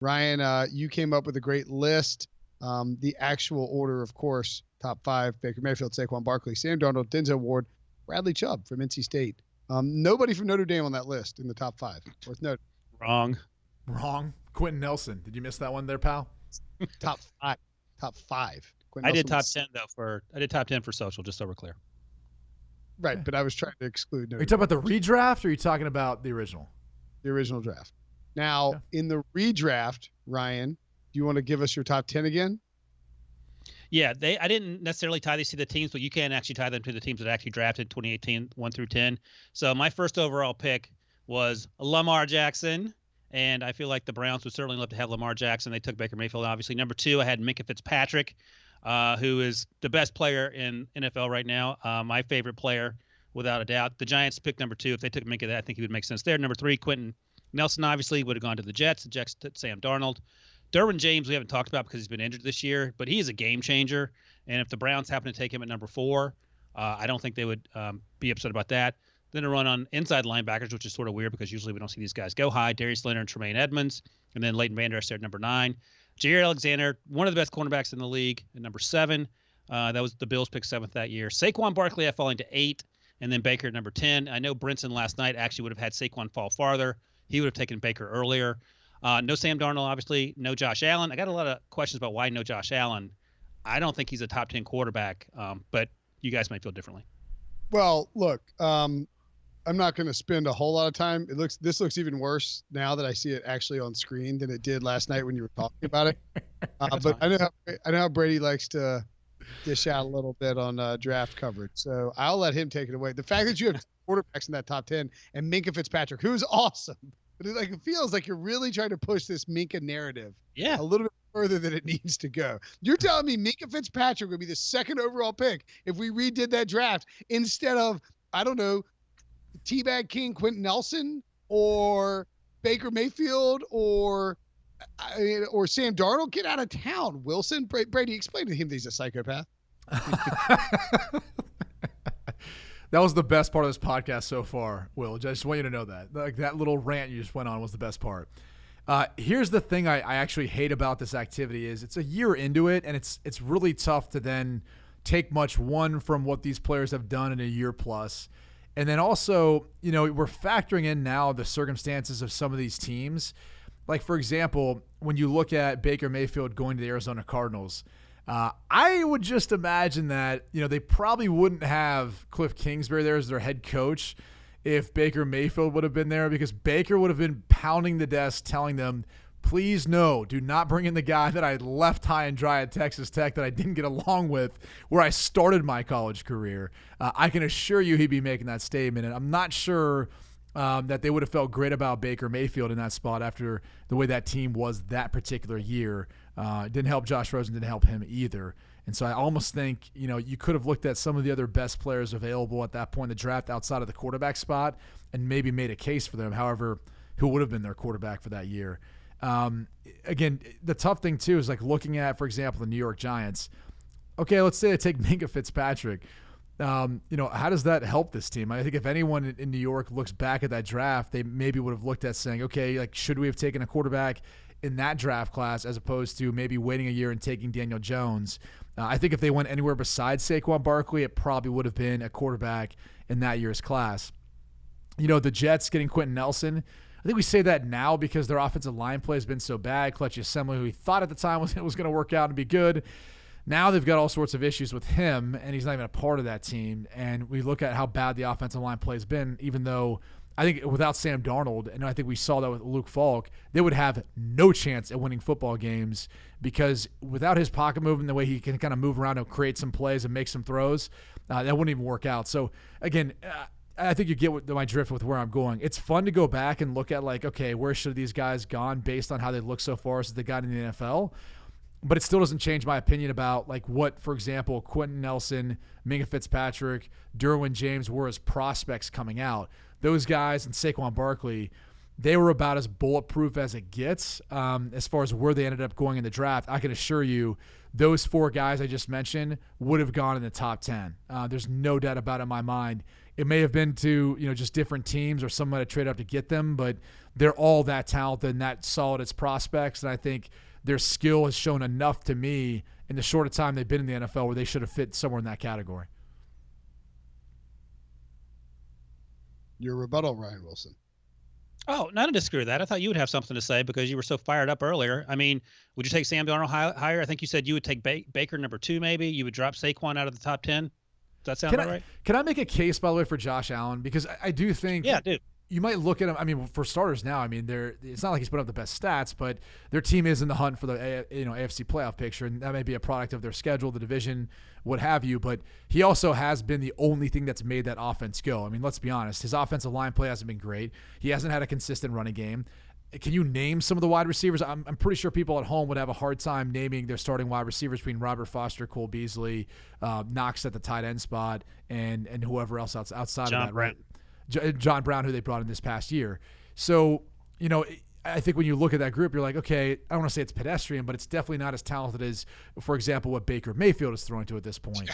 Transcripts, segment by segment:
Ryan, you came up with a great list. The actual order, of course, top 5, Baker Mayfield, Saquon Barkley, Sam Darnold, Denzel Ward, Bradley Chubb from NC State. Nobody from Notre Dame on that list in the top 5. Worth noting. Wrong. Quentin Nelson. Did you miss that one there, pal? Top 5. Top 5. I did top 10 though I did top 10 for social, just so we're clear. Right, but I was trying to exclude. Are you talking about the redraft, or are you talking about the original? The original draft. Now, in the redraft, Ryan, do you want to give us your top 10 again? Yeah, I didn't necessarily tie these to the teams, but you can actually tie them to the teams that actually drafted 2018 1 through 10. So my first overall pick was Lamar Jackson, and I feel like the Browns would certainly love to have Lamar Jackson. They took Baker Mayfield, obviously. Number 2, I had Minkah Fitzpatrick, who is the best player in NFL right now, my favorite player without a doubt. The Giants picked number 2. If they took Minkah, I think he would make sense there. Number 3, Quentin Nelson obviously would have gone to the Jets. The Jets took Sam Darnold. Derwin James we haven't talked about because he's been injured this year, but he is a game changer. And if the Browns happen to take him at number 4, I don't think they would be upset about that. Then a run on inside linebackers, which is sort of weird because usually we don't see these guys go high. Darius Leonard and Tremaine Edmonds. And then Leighton Vander Esch there at number 9. Jair Alexander, one of the best cornerbacks in the league, at number 7. That was the Bills picked 7th that year. Saquon Barkley falling to 8, and then Baker at number 10. I know Brinson last night actually would have had Saquon fall farther. He would have taken Baker earlier. No Sam Darnold, obviously. No Josh Allen. I got a lot of questions about why no Josh Allen. I don't think he's a top 10 quarterback, but you guys might feel differently. Well, look, I'm not going to spend a whole lot of time. This looks even worse now that I see it actually on screen than it did last night when you were talking about it. But I know how Brady likes to dish out a little bit on draft coverage, so I'll let him take it away. The fact that you have quarterbacks in that top 10 and Minkah Fitzpatrick, who's awesome, but it feels like you're really trying to push this Minkah narrative a little bit further than it needs to go. You're telling me Minkah Fitzpatrick would be the 2nd overall pick if we redid that draft instead of, I don't know, Teabag King Quentin Nelson or Baker Mayfield or Sam Darnold? Get out of town, Wilson. Brady, explain to him that he's a psychopath. That was the best part of this podcast so far, Will. I just want you to know that. Like, that little rant you just went on was the best part. Here's the thing I actually hate about this activity is it's a year into it, and it's really tough to then take much from what these players have done in a year plus. And then also, we're factoring in now the circumstances of some of these teams. Like, for example, when you look at Baker Mayfield going to the Arizona Cardinals, I would just imagine that, they probably wouldn't have Cliff Kingsbury there as their head coach if Baker Mayfield would have been there, because Baker would have been pounding the desk telling them, please no, do not bring in the guy that I left high and dry at Texas Tech that I didn't get along with where I started my college career. I can assure you he'd be making that statement, and I'm not sure that they would have felt great about Baker Mayfield in that spot after the way that team was that particular year. It didn't help Josh Rosen, didn't help him either. And so I almost think, you could have looked at some of the other best players available at that point in the draft outside of the quarterback spot and maybe made a case for them, however, who would have been their quarterback for that year. Again, the tough thing too is like looking at, for example, the New York Giants. Okay, let's say I take Minkah Fitzpatrick. How does that help this team? I think if anyone in New York looks back at that draft, they maybe would have looked at saying, okay, like, should we have taken a quarterback in that draft class as opposed to maybe waiting a year and taking Daniel Jones? I think if they went anywhere besides Saquon Barkley, it probably would have been a quarterback in that year's class. The Jets getting Quentin Nelson, I think we say that now because their offensive line play has been so bad. Clutch Assembly, who we thought at the time was going to work out and be good. Now they've got all sorts of issues with him, and he's not even a part of that team. And we look at how bad the offensive line play has been, even though I think without Sam Darnold, and I think we saw that with Luke Falk, they would have no chance at winning football games because without his pocket movement, the way he can kind of move around and create some plays and make some throws, that wouldn't even work out. So, again, I think you get my drift with where I'm going. It's fun to go back and look at, like, okay, where should these guys gone based on how they look so far since they got in the NFL? But it still doesn't change my opinion about, like, what, for example, Quentin Nelson, Minkah Fitzpatrick, Derwin James were as prospects coming out. Those guys and Saquon Barkley, they were about as bulletproof as it gets as far as where they ended up going in the draft. I can assure you those 4 guys I just mentioned would have gone in the top 10. There's no doubt about it in my mind. It may have been to, just different teams or someone might have traded up to get them, but they're all that talented and that solid as prospects. And I think their skill has shown enough to me in the short time they've been in the NFL where they should have fit somewhere in that category. Your rebuttal, Ryan Wilson. Oh, not to disagree with that. I thought you would have something to say because you were so fired up earlier. I mean, would you take Sam Darnold higher? I think you said you would take Baker number 2 maybe. You would drop Saquon out of the top 10. Does that sound right? Can I make a case, by the way, for Josh Allen? Because I do think you might look at him. I mean, for starters now, I mean, it's not like he's put up the best stats, but their team is in the hunt for the AFC playoff picture, and that may be a product of their schedule, the division, what have you. But he also has been the only thing that's made that offense go. I mean, let's be honest. His offensive line play hasn't been great. He hasn't had a consistent running game. Can you name some of the wide receivers? I'm pretty sure people at home would have a hard time naming their starting wide receivers between Robert Foster, Cole Beasley, Knox at the tight end spot, and whoever else outside of that. Brant. John Brown, who they brought in this past year. So, I think when you look at that group, you're like, okay, I don't want to say it's pedestrian, but it's definitely not as talented as, for example, what Baker Mayfield is throwing to at this point.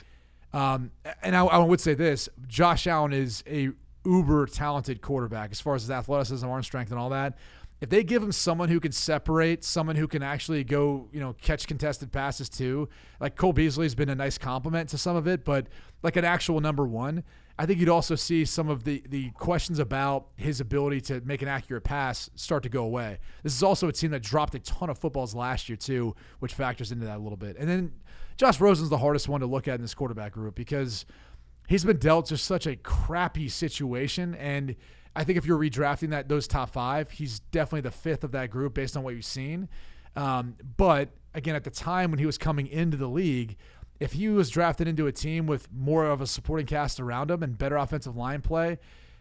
And I would say this, Josh Allen is a uber talented quarterback as far as his athleticism, arm strength, and all that. If they give him someone who can separate, someone who can actually go, catch contested passes too, like Cole Beasley has been a nice compliment to some of it, but like an actual number 1, I think you'd also see some of the questions about his ability to make an accurate pass start to go away. This is also a team that dropped a ton of footballs last year too, which factors into that a little bit. And then Josh Rosen's the hardest one to look at in this quarterback group because he's been dealt just such a crappy situation. And I think if you're redrafting those top 5, he's definitely the 5th of that group based on what you've seen. But again, at the time when he was coming into the league, if he was drafted into a team with more of a supporting cast around him and better offensive line play,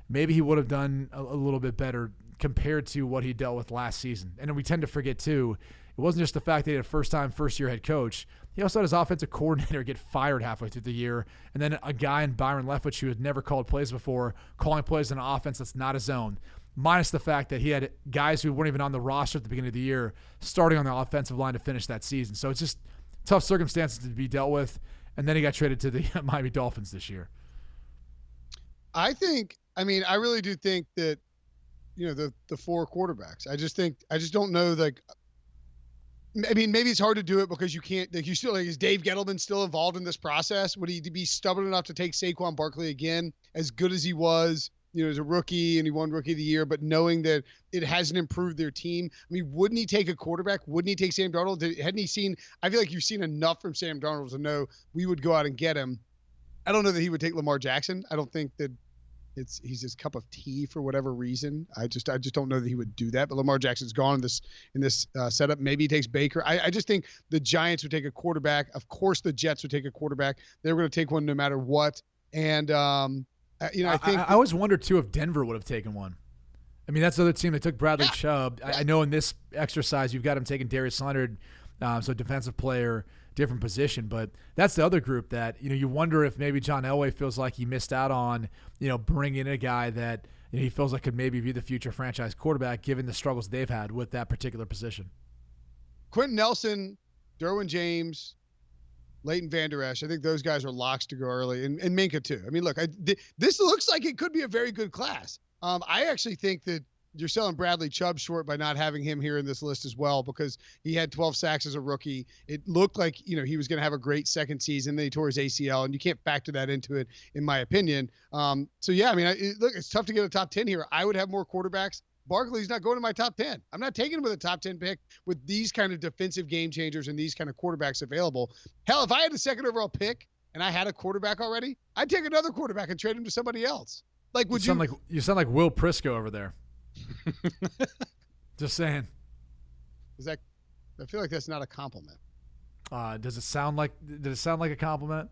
maybe he would have done a little bit better compared to what he dealt with last season. And we tend to forget, too, it wasn't just the fact that he had a first-year head coach. He also had his offensive coordinator get fired halfway through the year, and then a guy in Byron Leftwich who had never called plays before, calling plays in an offense that's not his own, minus the fact that he had guys who weren't even on the roster at the beginning of the year starting on the offensive line to finish that season. So it's just tough circumstances to be dealt with, and then he got traded to the Miami Dolphins this year. I really do think that, the 4 quarterbacks. I just don't know, maybe it's hard to do it because you can't, you still, is Dave Gettleman still involved in this process? Would he be stubborn enough to take Saquon Barkley again, as good as he was, as a rookie, and he won Rookie of the Year, but knowing that it hasn't improved their team? I mean, wouldn't he take a quarterback? Wouldn't he take Sam Darnold? Hadn't he seen, I feel like you've seen enough from Sam Darnold to know we would go out and get him. I don't know that he would take Lamar Jackson. I don't think that he's his cup of tea for whatever reason. I just don't know that he would do that. But Lamar Jackson's gone in this setup. Maybe he takes Baker. I just think the Giants would take a quarterback. Of course, the Jets would take a quarterback. They were going to take one no matter what. And I think I always wondered too if Denver would have taken one. I mean, that's the other team that took Bradley Chubb. I know in this exercise you've got him taking Darius Leonard, so defensive player, different position. But that's the other group that you wonder if maybe John Elway feels like he missed out on bringing in a guy that he feels like could maybe be the future franchise quarterback given the struggles they've had with that particular position. Quentin Nelson, Derwin James, Leighton Vander Esch, I think those guys are locks to go early, and Minka too. I mean, look, this looks like it could be a very good class. I actually think that you're selling Bradley Chubb short by not having him here in this list as well, because he had 12 sacks as a rookie. It looked like he was going to have a great second season. Then he tore his ACL, and you can't factor that into it, in my opinion. So yeah, I mean, look, it's tough to get a top 10 here. I would have more quarterbacks. Barkley's not going to my top 10. I'm not taking him with a top 10 pick with these kind of defensive game changers and these kind of quarterbacks available. Hell, if I had a second overall pick and I had a quarterback already, I'd take another quarterback and trade him to somebody else. Like, you sound like Will Prisco over there. Just saying. I feel like that's not a compliment. Did it sound like a compliment?